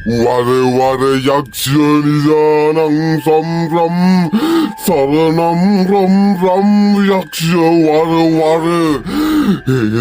Ware ware yakshanidanam samram saranam ram ram yaksha ware ware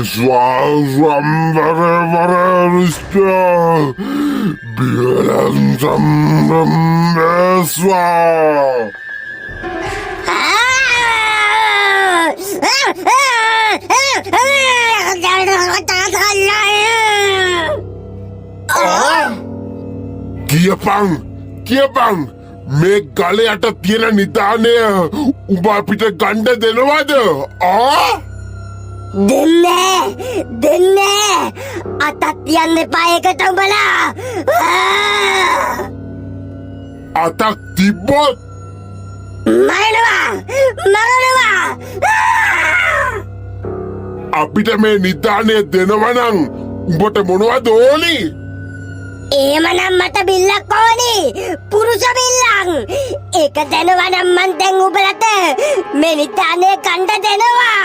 Iswaram vare vare rishta Biram ram ram eswa කියපං මේ ගලේ යට තියෙන නිදානය උඹ අපිට ගණ්ඩ දෙනවද? දෙන්නේ අතත් තියන්න එපා ඒකට උඹලා. අතක් තිබ්බොත් මරනවා. අපිට මේ නිදානය දෙනවනම් උඹට මොනවද ඕනි? එහෙමනම් මට බිල්ලක් ඕනි. පුරුෂ බිල්ලක්. ඒක දෙනවනම් මං දැන් උඹලට මේ නිදානේ කණ්ඩ දෙනවා.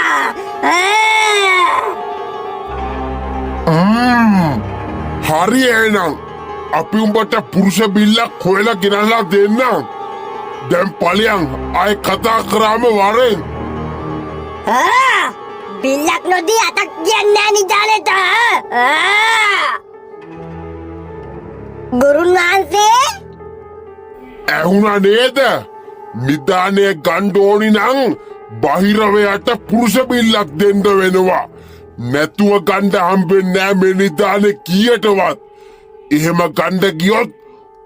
හරි එහෙනම් අපි උඹට පුරුෂ බිල්ලක් හොයලා ගෙනල්ලා දෙන්නම්. දැන් ඵලයන් ආයෙ කතා කරාම වරෙන්. බිල්ලක් නොදී අතක් කියන්නේ නැහැ නිදානේට. ගුරුන් වහන්සේ ඇහුණා නේද? නිදානය ගන්න ඕනි නම් බහිරවයට පුරුෂ බිල්ලක් දෙන්න වෙනවා. නැතුව ගන්න හම්බෙන්නේ නැහැ මේ නිදානේ කීයටවත්. එහෙම ගන්න ගියොත්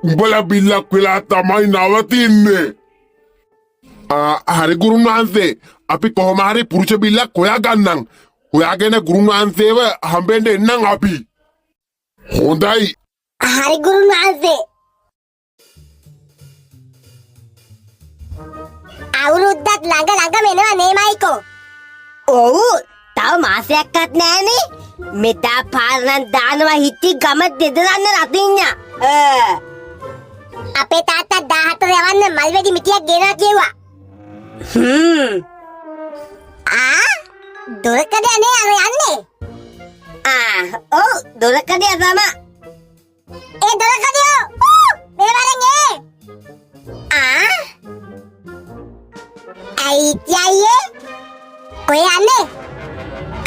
උඹලා බිල්ලක් වෙලා තමයි නවතින්නේ. හරි ගුරුන් වහන්සේ අපි කොහොම හරි පුරුෂ බිල්ලක් හොයාගන්නම්. හොයාගෙන ගුරුන් වහන්සේව හම්බෙන්න එන්නම් අපි. හොඳයි. හරි ගුරුන් වහන්සේ. අවුරුද්දක් ළඟ වෙනවා නේ මයිකෝ. ඔව් තව මාසයක්වත් නෑනේ. මෙදා පාරනම් දානවා හිටි ගම දෙදරන්න රතිඤ්ඤා. අපේ තාත්තා 14 යවන්න මල්වැඩි මිටියක් ගෙනා කිව්වා. දොරකඩ යන්නේ අර යන්නේ. ඔව් දොරකඩ යනවා. ඒ දොරකඩියෝ මේ වරෙන් අයියයේ ඔය යන්නේ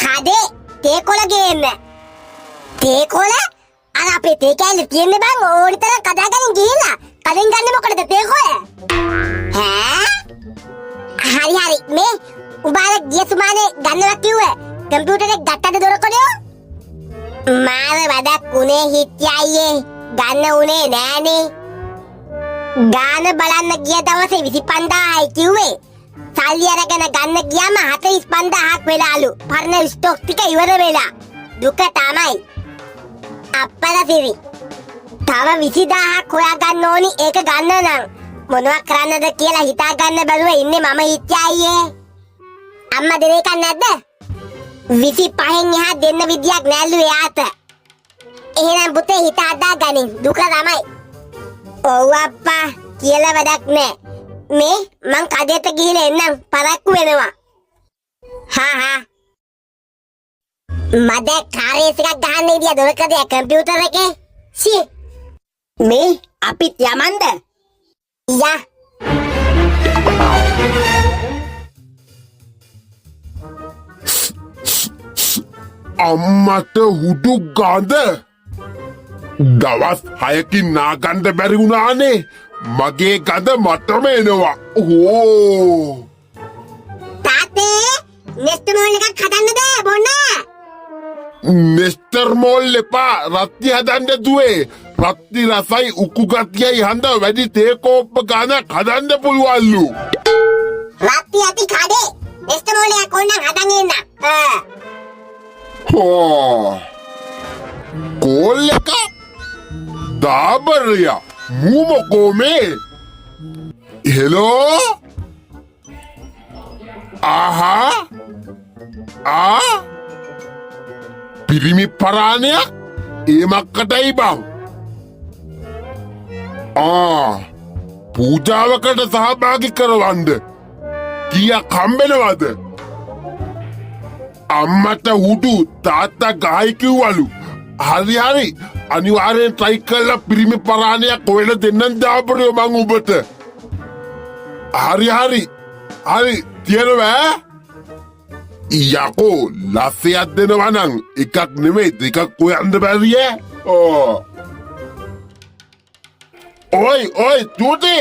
කඩේ තේකොළ ගේන්න. තේකොළ අර අපේ තේ කෑල්ල තියෙන්නේ බං ඕනි තරම් කඩාගෙන ගිහිල්ලා කලින් ගන්න මොකටද තේකොළ? හරි මේ උඹලා ගිය සුමානේ ගන්නවා කිව්වේ කම්පියුටරේ ගත්තද දොරකඩියෝ? මාර වැඩක් උනේ හිටියයේ ගන්න උනේ නෑනේ. ගාන බලන්න ගිය දවසේ 25000යි කිව්වේ. සල්ලි අරගෙන ගන්න ගියාම 45000ක් වෙලාලු. පරණ ස්ටොක් ටික ඉවර වෙලා. දුක තමයි. අප්පලසිරි. තව 20000ක් හොයාගන්න ඕනි ඒක ගන්න නම්. මොනවා කරන්නද කියලා හිතා ගන්න බැරුව ඉන්නේ මම හිටියයේ. අම්මා දෙන එකක් නැද්ද? 25න් එහා දෙන්න විදියක් නැල්ලු එයාට. එහෙනම් පුතේ හිත හදාගනින් දුක තමයි. ඔව් අප්පා කියලා වැඩක් නෑ. මේ මං කඩේට ගිහින් එන්නම් පරක්කු වෙනවා. මද කාර්යස් එකක් ගහන්න ඉදියා දොරකඩේ කම්පියුටර් එකේ. මේ අපිත් යමන්ද? යා අම්මට හුඩු ගඳ දවස් 6කින් නාගන්න බැරි වුණානේ. මගේ ගඳ මටම එනවා. තාත්තේ නෙස්ටර් මෝල් එකක් හදන්නද බොන්න? නෙස්ටර් මෝල් එපා රත්ති හදන්න දුවේ. රත්ති රසයි උකු ගතියයි හඳ වැඩි තේ කෝප්ප ගානක් හදන්න පුළුවන්ලු. රත්ති ඇති කඩේ නෙස්ටර් මෝල් එකක් ඕනනම් හදන්න එන්න. Koleka Dabaria Mumo Kome Hello Aha Pirimi Parania Emakkatai bang පූජාවකට සහභාගී කරවන්න කීයක් හම්බෙනවද? අම්මට උඩු තාත්තා ගහයි කිව්වලු හරි හරි අනිවාර්යෙන් try කරලා පිරිමි පරාණයක් හොයලා දෙන්නම් දාපරයෝ මං ඔබට. හරි හරි හරි තියනවා යකෝ ලස්සයක් දෙනවා නම් එකක් නෙමෙයි දෙකක් හොයන්න බැරිය. ඔයි චූටි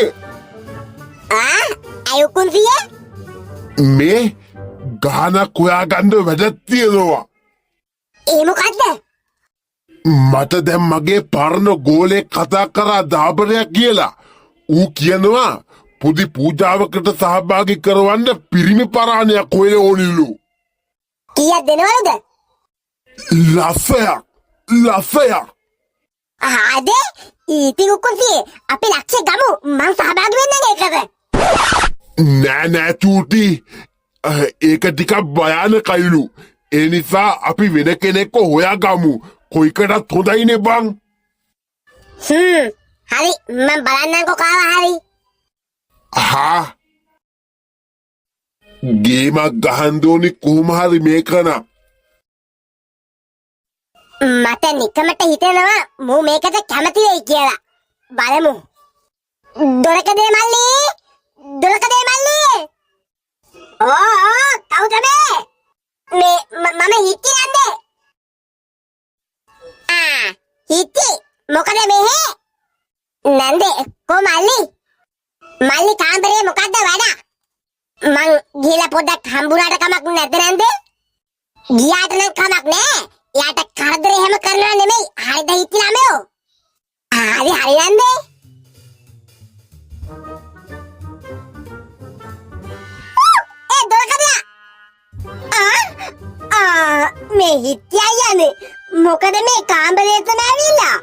අයුකුන්සිය මේ ගානක් හොයාගන්න වැඩක් තියෙනවා. ඒ මොකද්ද? මට දැන් මගේ පරණ ගෝලේ කතා කරා දාබරයක් කියලා. ඌ කියනවා පොඩි පූජාවකට සහභාගී කරවන්න පිරිමි පරාණයක් හොයලා ඕනිලු. කීයක් දෙනවද? ලස්සයක්. ආද ඉතින් උකුන්සිය අපි ලක්ෂ ගමු මං සහභාගී වෙන්න ඒකද? නෑ චූටි ඒක ටිකක් භයානකයිලු. ඒ නිසා අපි වෙන කෙනෙක්ව හොයාගමු. කොයිකටත් හොඳයිනේ බං. හරි මම බලන්නම්කෝ කාවා හරි. ගේමක් ගහන්න ඕනි කොහොම හරි මේකන. මට නිකමට හිතෙනවා මූ මේකට කැමති වෙයි කියලා. බලමු. දොරකඩේ මල්ලි. කවුද මේ? මම හිටි යන්නේ. හිටි මොකද මෙහෙ? නන්දේ කො මල්ලි කාමරේ මොකද්ද වැඩ? මං ගිහලා පොඩ්ඩක් හම්බුනාට කමක් නැද්ද නන්දේ? ගියාට නම් කමක් නෑ. එයාට කරදරේ හැම කරනවා නෙමෙයි. හරිද හිටි ළමයෝ? හරි නන්දේ. මේ හිටියා යන්නේ මොකද මේ කාමරේ තම ඇවිල්ලා?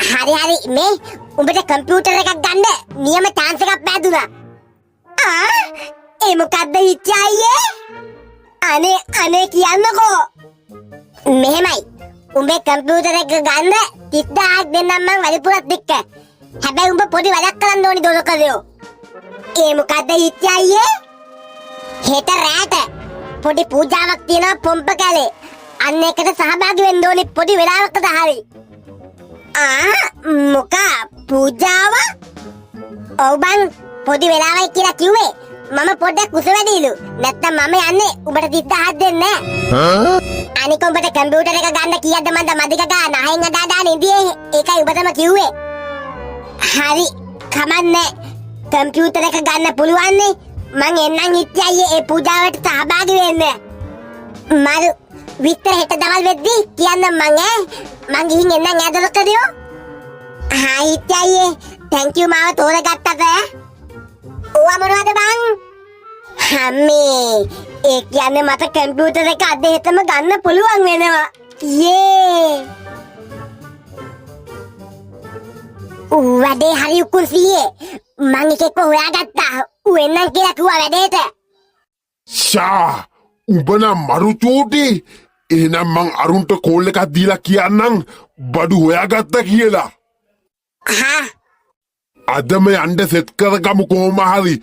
හරි මේ උඹට කම්පියුටර් එකක් ගන්න නියම chance එකක් පෑදුනා. ඒ මොකද්ද හිටියා අයියේ? අනේ කියන්නකෝ. මෙහෙමයි උඹේ කම්පියුටර් එක ගන්න 30000ක් දෙන්නම් මං වැඩිපුරත් එක්ක. හැබැයි උඹ පොඩි වැඩක් කරන්න ඕනි දොරකදයෝ. ඒ මොකද්ද හිටියා අයියේ? හෙට රැට පොඩි පූජාවක් තියෙනවා පොම්ප කැලේ. අන්න එකට සහභාගී වෙන්න ඕනේ පොඩි වෙලාවකට හරි. මොකා පූජාව? ඔව් බං පොඩි වෙලාවයි කියලා කිව්වේ. මම පොඩ්ඩක් කුස වැඩිලු. නැත්තම් මම යන්නේ උඹට 30000ක් දෙන්න. අනික උඹට කම්පියුටර් එක ගන්න කීයක්ද මන්ද මදික ගන්න අහෙන් අදාදාන ඉඳියේ. ඒකයි උඹටම කිව්වේ. හරි කමන්නේ. කම්පියුටර් එක ගන්න පුළුවන් නේ. මං එන්නම් හිටියයි ඒ පූජාවට සහභාගී වෙන්න. මරු විතර හෙට දවල් වෙද්දි කියන්නම් මං ගිහින් එන්නම් ඇදලකදියෝ. හිටියයි thank you මාව තෝරගත්තට. ඕවා මොනවද බං? හම්මේ ඒ කියන්නේ මට කම්පියුටර් එක අද හෙටම ගන්න පුළුවන් වෙනවා. වැඩේ හරි උකුන්සියේ මං එකෙක්ව හොයාගත්තා. ඌ එන්නම් කියලා කිව්වා වැඩේට. උඹ නම් මරු චූටි. එහෙනම් මං අරුන්ට කෝල් එකක් දීලා කියන්නම් බඩු හොයාගත්තා කියලා. අදම යන්න සෙට් කරගමු කොහොම හරි.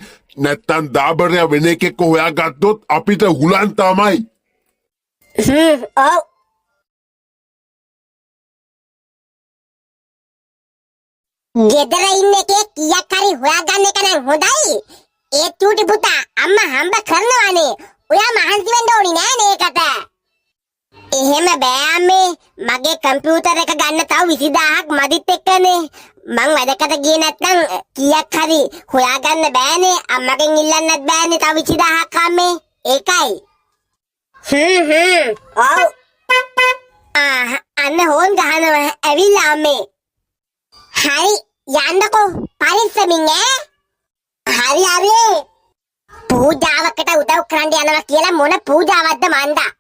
නැත්තම් දාබරයා වෙන එකෙක්ව හොයාගත්තොත් අපිට හුලන් තමයි. ඔව් ගෙදර ඉන්න එකේ කීයක් හරි හොයාගන්න එක නම් හොඳයි. ඒ චූටි පුතා අම්මා හම්බ කරනවානේ. ඔයා මහන්සි වෙන්න ඕනි නෑනේ ඒකට. එහෙම බෑ අම්මේ. මගේ කම්පියුටර් එක ගන්න තව 20000ක් මදිත් එක්කනේ. මං වැඩකට ගියේ නැත්නම් කීයක් හරි හොයාගන්න බෑනේ. අම්මගෙන් ඉල්ලන්නත් බෑනේ තව 20000ක් අම්මේ. ඒකයි. ඔව්. අන්න හොන් ගහනවා ඇවිල්ලා අම්මේ. හරි යන්නකෝ පරිස්සමින් ඈ. හරි පූජාවකට උදව් කරන්න යනවා කියලා මොන පූජාවක්ද මන්දා?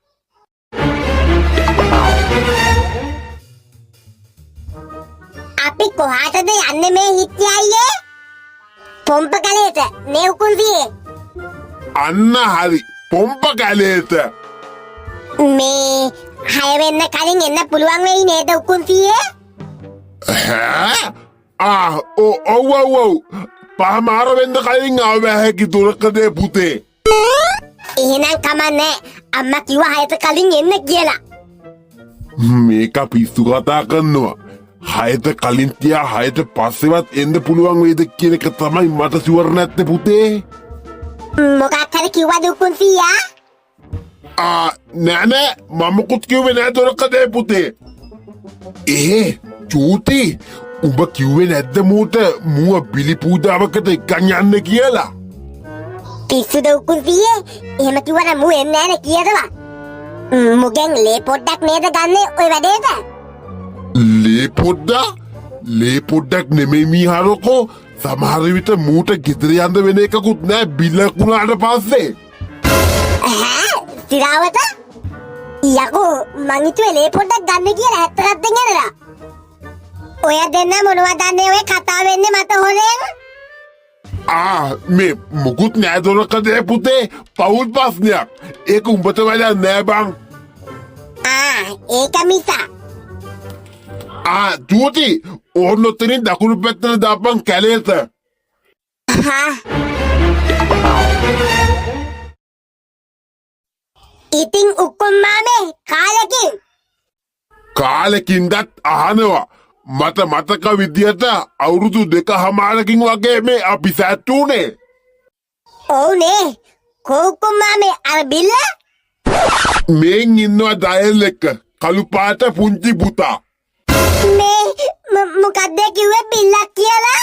අපි කොහාටද යන්නේ මේ හිටියයියේ? පොම්ප කැලේට නේ උකුන්සියේ. අන්න හරි පොම්ප කැලේට. මේ 6 වෙන්න කලින් එන්න පුළුවන් වෙයි නේද උකුන්සියේ? ඔව් පහමාර වෙන්න කලින් ආව හැකි දුරකඩේ පුතේ. එහෙනම් කමන්නේ අම්මා කිව්වා 6ට කලින් එන්න කියලා. මේක පිස්සු කතා කරනවා. හයට කලින් තියා හයට පස්සෙවත් එන්න පුළුවන් වේද කියන එක තමයි මට ෂුවර් නැත්තේ පුතේ. මොකක් හරි කිව්වද උකුන් සීයා? නෑ මම මොකුත් කිව්වේ නෑ දොරකඩේ පුතේ. චූටි උඹ කිව්වේ නැද්ද මූට මුව බිලි පූජාවකට එක්කන් යන්න කියලා? පිස්සුද උකුන් සීයේ? එහෙම කිව්වනම් මූ එන්නේ නෑනේ කියනවා. මුගෙන් ලේ පොඩ්ඩක් නේද ගන්නෙ ඔය වැඩේට? ලේ පොඩ්ඩක් නෙමෙයි මීහරකෝ. සමහර විට මූට ගෙදර යන්න වෙන එකකුත් නෑ බිල්ලක් වුණාට පස්සේ. සිරාවත? යකෝ මං හිතුවේ ලේ පොඩ්ඩක් ගන්න කියලා 70ක් දෙන්නලා. ඔය දෙන්න මොනවද දන්නේ ඔය කතා වෙන්නේ මට හොරෙන්? මේ මුකුත් නෑ දොරකඩේ පුතේ. පවුල් ප්‍රශ්නයක්. ඒක උඹට වැඩක් නෑ බං. ඒක මිසා. චූටි ඕන්න ඔතනින් දකුණු පැත්තට දාපන් කැලේට. ඉතින් උක්කුම් මාමේ කාලෙකින්දත් අහනවා. මට මතක විදියට අවුරුදු 2.5කින් වගේ මේ අපි සැට්ටුනේ. ඔව්නේ. කොහොක්කුම් මාමේ අර බිල්ල? මේන් ඉන්නවා ඩයල් එක කළු පාට පුංචි පුතා. මේ මොකක්ද කිව්වේ බිල්ලක් කියලා?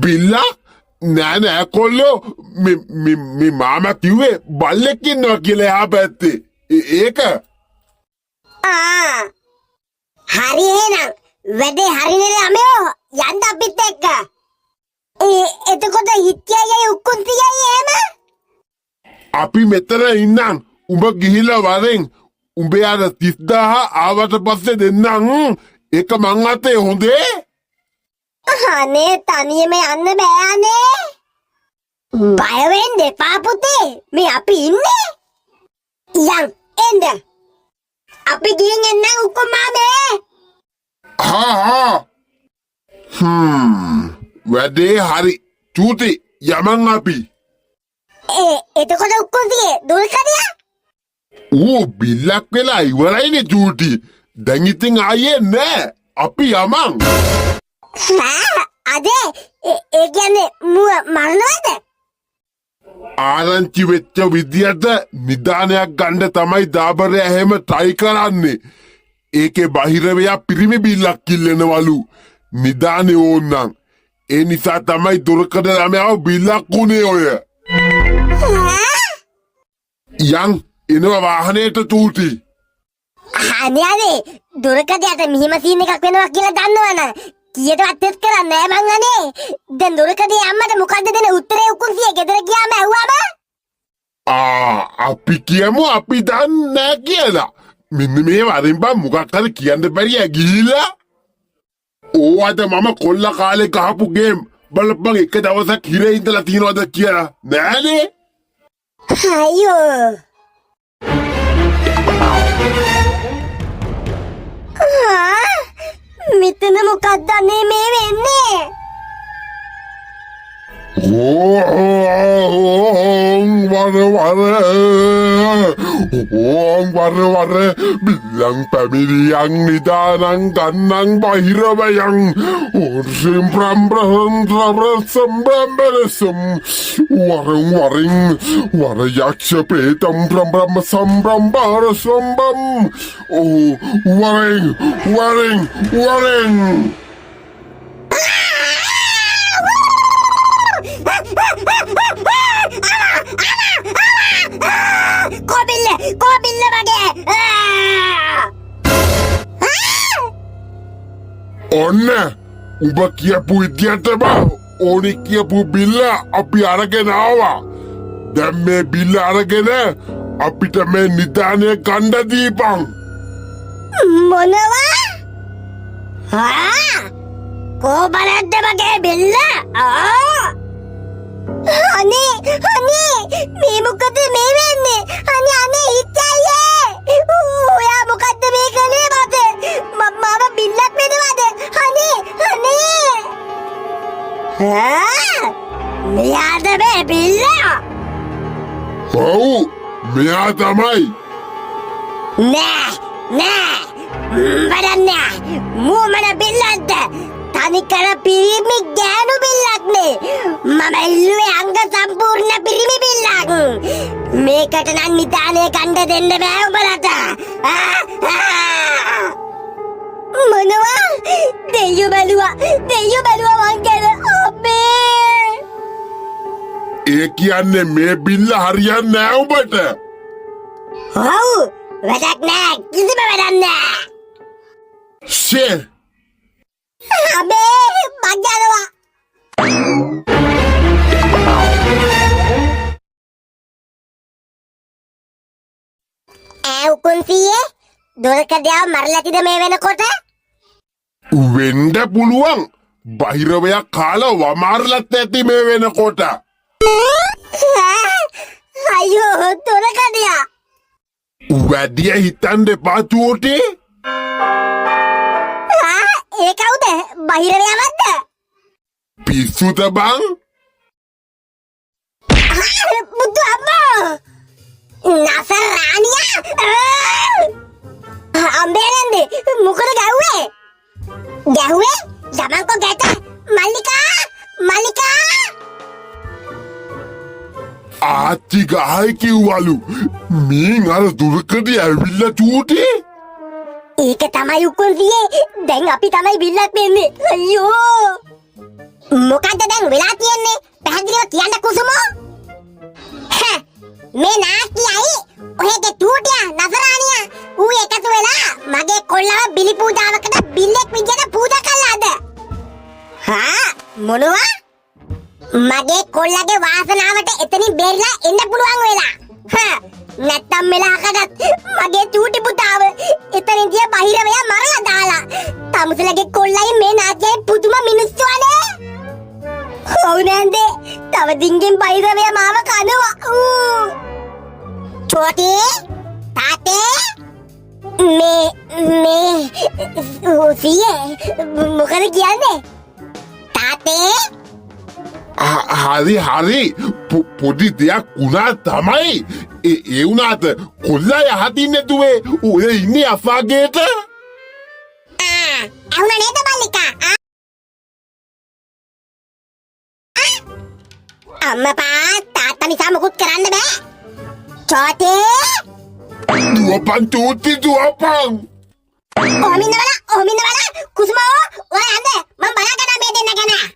බිල්ලා? නෑ කොල්ලෝ මේ මාමා කිව්වේ බල්ලෙක් ඉන්නවා කියලා එහා පැත්තේ. ඒක හරි එහෙනම් වැඩේ හරිනේ අමයෝ යන්න අපිත් එක්ක. එතකොට හිටියයි උක්කුන් තියයි එහෙම? අපි මෙතන ඉන්නම්. උඹ ගිහිල්ලා වරෙන් උඹේ අර 30000 ආවට පස්සේ දෙන්නම්. ඒක මං අතේ හොඳේ. අනේ තනියම යන්න බෑනේ. බය වෙන්න එපා පුතේ. මේ අපි ඉන්නේ. යන් එන්න. අපි ගිහින් එන්න උක්කුම් මාමේ. වැඩේ හරි. චූටි යමන් අපි. එතකොට උක්කුම් තියේ දුල්කඩියා? බිල්ලක් වෙලා ඉවරයිනේ චූටි. දැන් ඉතින් ආයේ නෑ. අපි යමන්. අදේ ඒ කියන්නේ මුව මරනවද? ආරංචි වෙච්ච විදියට නිදානයක් ගන්න තමයි දාබරය එහෙම ට්‍රයි කරන්නේ. ඒකේ බහිරවයා පිරිමි බිල්ලක් කිල්ලනවලු. නිදානේ ඕන්නම්. ඒ නිසා තමයි දොරකඩ ළමයාව බිල්ලක් උනේ ඔය. යන් එනවා වාහනේට චූටි. අනේ දොරකඩයට මෙහිම සීන් එකක් වෙනවා කියලා දන්නවනම් කීයටවත් ටෙස්ට් කරන්නේ නෑ මං අනේ. දැන් දොරකඩේ අම්මට මොකද්ද දෙන උත්තරේ උකුන්සිය ගෙදර ගියාම ඇහුවම? අපි කියමු අපි දන්නේ නෑ කියලා. මෙන්න මේ වරින් බං මොකක් හරි කියන්න බැරිය ගිහිල්ලා. ඕවද මම කොල්ල කාලේ ගහපු ගේම් බලපන් එක දවසක් හිරේ ඉඳලා තියනවද කියලා නෑනේ. අයියෝ. මෙතන මොකක්ද අනේ මේ වෙන්නේ? වර බිල්ලං පැමිණියන් නිදානං ගන්නං බහිරවයන් ඕර්සිම් ප්‍රම්බ්‍රහම් සම්බ්‍රම්බරසම් වරින් වර යක්ෂ ප්‍රේතම් ප්‍රම්බ්‍රම සම්බ්‍රම්බාර සම්බම් වරින් කොබිල්ල වගේ. ඔන්න උඹ කියපු විදියටම ඕනි කියපු බිල්ල අපි අරගෙන ආවා. දැන් මේ බිල්ල අරගෙන අපිට මේ නිදානය ගන්න දීපන්. මොනවා? කොබලද්ද වගේ බිල්ල? අනේ මේ මොකද මේ වෙන්නේ? අනේ හිතයියේ. ඔයා මොකද්ද මේ කලේ මට? මම බිල්ලක් වෙනවද? අනේ මෙයාද මේ බිල්ල? ඔව් මෙයා තමයි. නෑ නෑ වැඩන්නේ මූමන බිල්ලන්ට තනිකර පිරිමි ගෑනු බිල්ලක්නේ මම ඉල්ලුවේ අංග සම්පූර්ණ පිරිමි බිල්ලක් මේකට නම් නිදානේ කණ්ඩ දෙන්න බෑ උඹලට මොනවා දෙයියෝ බැලුවා මං ගැන අම්මේ ඒ කියන්නේ මේ බිල්ල හරියන්නේ නෑ උඹට. ඔව් වැඩක් නෑ කිසිම වැඩක් නෑ ෂේ අබේ මං යනවා උකුන්සියේ දොරකඩියාව මරලා තිද මේ වෙනකොට වෙන්න පුළුවන්. බහිරවයා කාලා වමාරලත් ඇති මේ වෙනකොට. අයියෝ දොරකඩියා වැඩිය හිතන්න එපා චූටි. ඒ කවුද බහිරවයාවක්ද පිස්සුද බං? බුදු අම්මා නසරානියා අම්බේනන්දේ මොකද ගැහුවේ යමන්කෝ ගැට මල්ලිකා ආච්චි ගහයි කිව්වලු. මීන් අර දුරකඩිය ඇවිල්ලා චූටි. ඒක තමයි උකුන්සියේ දැන් අපි තමයි බිල්ලක් දෙන්නේ අයියෝ මොකද්ද දැන් වෙලා තියෙන්නේ පැහැදිලිව කියන්න කුසුමෝ මේ නාකියයි ඔයගේ ටූටියා නසරානියා ඌ එකතු වෙලා මගේ කොල්ලව බිලි පූජාවකට බිල්ලෙක් විදියට පූජා කළාද මොනවා මගේ කොල්ලගේ වාසනාවට එතනින් බේරිලා එන්න පුළුවන් වෙලා නැත්තම් මෙලහකටත් මගේ චූටි පුතාව එතනින් දිය බහිරවයා මරලා දාලා තමුසලගේ කොල්ලයි මේ නාකියයි පුදුම මිනිස්සු අනේ ඔව් නේන්දේ තව දින්ගෙන් බහිරවයා මාව කනවා චෝටි තාතේ මේ සියේ මොකද කියන්නේ තාතේ හරි පොඩි දෙයක් වුණා තමයි. ඒ වුණාට කොල්ලා යහතින් නැතුවේ ඔය ඉන්නේ අෆාගේට. ඇහුණ නේද මල්ලිකා අම්මපා තාත්තා නිසා මුකුත් කරන්න බෑ චෝටේ දුවපන් චූටි දුවපන්. ඔහමින්න වල කුසුමෝ ඔය යන්න මම බලාගෙන මේ දෙන්න ගැන